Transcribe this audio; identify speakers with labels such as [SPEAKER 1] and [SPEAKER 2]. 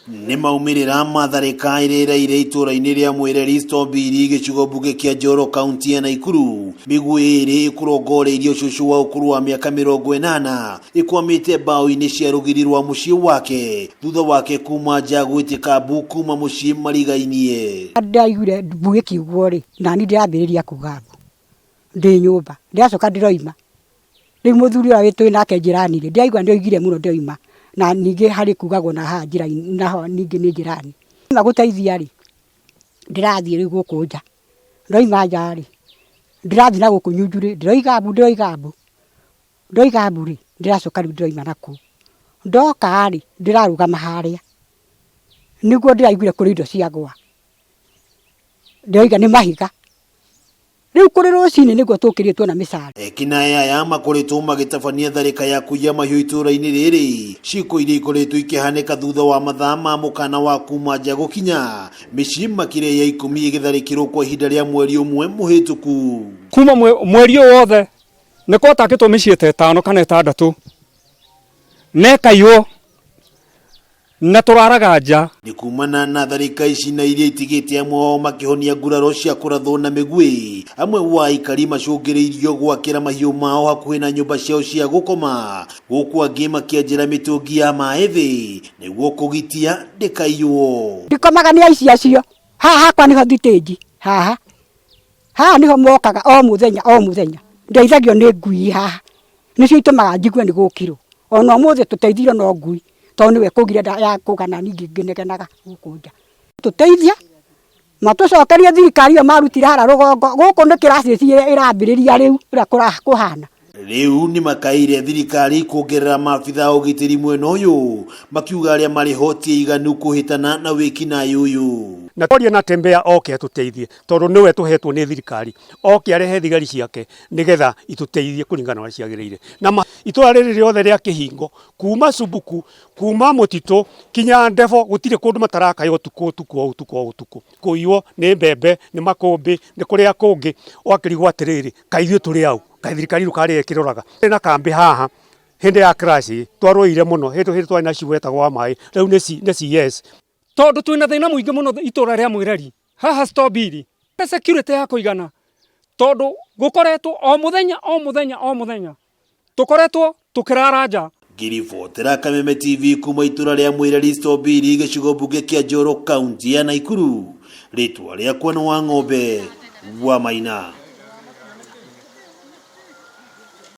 [SPEAKER 1] Nĩ maumĩrĩra matharĩka ĩrĩa itũra-inĩ rĩa Mwireri Strawberry gĩcigo mbunge kĩa Njoro kaunti ya Nakuru. Mĩguĩ ĩrĩ ĩkũrongoreirio cũcũ wa ũkũrũ wa mĩaka 80 ĩkwamĩte mbaũ-inĩ cia rũgiri rwa mũciĩ wake thutha wake kuma nja gwĩtĩka mbu kuma mũciĩ marigainie.
[SPEAKER 2] Ndaiguire mbu ĩkiugwo rĩ, nani ndĩrambĩrĩria kuga mbu ndĩ nyũmba, ndĩracoka ndĩroima. Rĩu mũthuri ũrĩa wĩ nake njĩrani rĩ, ndĩraigua ndoigire mũno ndĩroima. Na ningĩ harĩ kugagwo na haha njĩra-inĩ naho ningĩ nĩ njĩrani. Magũteithia rĩ, ndĩrathiĩ rĩu gũkũ nja. Ndoima nja rĩ, ndĩrathiĩ na gũkũ nyunju rĩ, ndĩroiga mbu rĩ, ndĩracoka rĩu ndĩroima nakũu. Ndoka rĩ, ndĩrarũgama harĩa. Nĩguo ndĩraiguire kũrĩ indo ciagwa. Ndĩroiga nĩ mahiga. Rĩu kũrĩ rũcinĩ nĩguo tũkĩrĩtwo na mĩcara.
[SPEAKER 1] Ekinaĩ aya makoretwo magĩtabania tharĩka ya kũiya mahiũ itũra-inĩ rĩrĩ, ciĩko iria ikoretwo ikĩhanĩka thutha wa mathaa ma mũkana wa kuma nja gũkinya mĩciĩ makĩria ya 10 ĩgĩtharĩkĩrwo kwa ihinda rĩa mweri ũmwe mũhĩtũku.
[SPEAKER 3] Kuma mweri wothe nĩko takĩtwo mĩciĩ 5 kana 6 nekaiywo na tũraraga nja.
[SPEAKER 1] Nĩ kumana na tharĩka ici na iria itigĩte amwe ao makĩhonia nguraro cia kũrathwo na mĩguĩ, amwe wa aikari macũngĩrĩirio gwakĩra mahiũ mao hakuhĩ na nyũmba ciao cia gũkoma, gũkũ angĩ makĩenjera mĩtũngi ya maĩ thĩ nĩguo kũgitia ndĩkaiywo.
[SPEAKER 2] Ndikomaga nĩ aici acio, haha hakwa nĩho thitĩnji, haha nĩho mokaga o mũthenya ndeithagio nĩ ngui haha, nĩcio itũmaga njigue nĩ gũkirwo. Ona ũmũthĩ tũteithirwo no ngui tondũ nĩwe kũgire ya kũgana ningĩ ngĩnegenaga gũkũ nja. Tũteithia matũcokerie thirikari ĩyo marutire hara rũgongo, gũkũ nĩ kĩracĩci ĩrambĩrĩria rĩu ũrĩa kũhana.
[SPEAKER 1] Rĩu nĩ makaire thirikari kuongerera maabitha ũgitĩri mwena ũyũ, makiuga arĩa marĩ hoti iganu kũhĩtana na wĩkinaĩ ũyũ.
[SPEAKER 3] Na twaria na Tembea oke atũteithie tondũ nĩwe tũhetwo nĩ thirikari, oke arehe thigari ciake nĩgetha itũteithie kũringana na ciagĩrĩire. Na itũra rĩrĩ rĩothe rĩa Kĩhingo kuma Subuku kuma Mũtitũ kinya Ndevo gũtirĩ kũndũ matarakayo ũtukũ. Kũiywo nĩ mbembe nĩ makũmbĩ nĩ kũrĩa kũngĩ, wakĩrigwo atĩrĩrĩ kaithuĩ tũrĩ au, kaĩ thirikari rũkarĩ ĩkĩroraga. Na kambĩ haha hĩndĩ ya crash twarũire mũno, hĩndĩ twarĩ na ciugo etagwo wa maĩ, rĩu nĩ CS. Tondũ twĩna thĩna mũingĩ mũno itũra rĩa Mwireri haha Strawberry, security ya kũigana tondũ gũkoretwo o mũthenya tũkoretwo tũkĩrara nja.
[SPEAKER 1] Ngĩribotera Kameme TV kuma itũra rĩa Mwireri Strawberry gĩcigo mbunge kĩa Njoro kaunti ya Nakuru, rĩtwa rĩakwa nĩ Wang'ombe wa Maina.